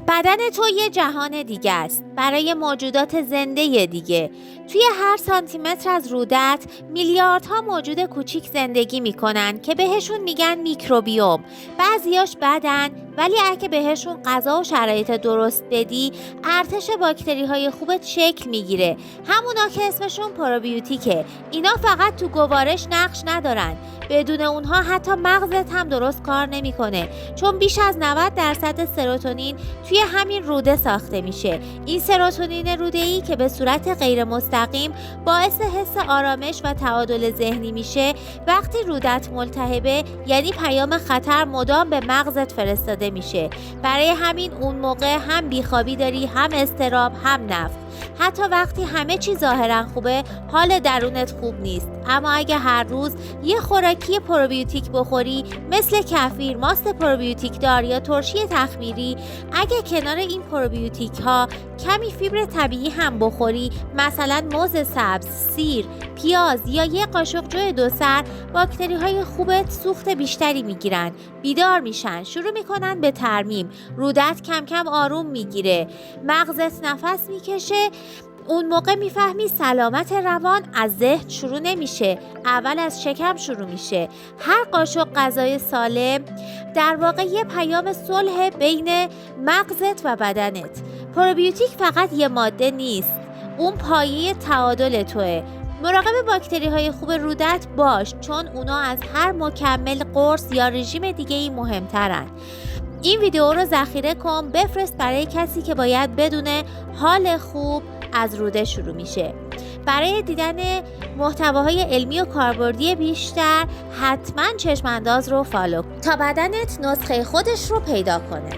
بدن تو یه جهان دیگه است، برای موجودات زنده دیگه. توی هر سانتیمتر از رودت میلیاردها موجود کوچیک زندگی میکنن که بهشون میگن میکروبیوم. بعضیاش بدن، ولی اگه بهشون غذا و شرایط درست بدی، ارتش باکتری های خوبت شکل میگیره. همونا که اسمشون پروبیوتیکه. اینا فقط تو گوارش نقش ندارن. بدون اونها حتی مغزت هم درست کار نمیکنه، چون بیش از 90% سروتونین توی همین روده ساخته میشه. این سروتونین روده‌ای که به صورت غیر مستقیم باعث حس آرامش و تعادل ذهنی میشه، وقتی رودت ملتهبه یعنی پیام خطر مدام به مغزت فرستاده میشه. برای همین اون موقع هم بیخوابی داری، هم اضطراب، هم نفخ. حتی وقتی همه چی ظاهرا خوبه، حال درونت خوب نیست. اما اگه هر روز یه خوراکی پروبیوتیک بخوری، مثل کفیر، ماست پروبیوتیک دار یا ترشی تخمیری، اگه کنار این پروبیوتیک ها کمی فیبر طبیعی هم بخوری، مثلا موز سبز، سیر، پیاز یا یه قاشق جو 2 سر، باکتری های خوبت سوخت بیشتری میگیرن، بیدار میشن، شروع میکنن به ترمیم، رودت کم کم آروم میگیره، مغزت نفس میکشه. اون موقع میفهمی سلامت روان از ذهن شروع نمیشه، اول از شکم شروع میشه. هر قاشق غذای سالم در واقع یه پیام صلح بین مغزت و بدنت. پروبیوتیک فقط یه ماده نیست، اون پایه تعادل توه. مراقب باکتری های خوب رودت باش، چون اونا از هر مکمل قرص یا رژیم دیگه ای مهمترن. این ویدیو رو ذخیره کن، بفرست برای کسی که باید بدونه حال خوب از روده شروع میشه. برای دیدن محتواهای علمی و کاربردی بیشتر حتما چشم انداز رو فالو کن تا بدنت نسخه خودش رو پیدا کنه.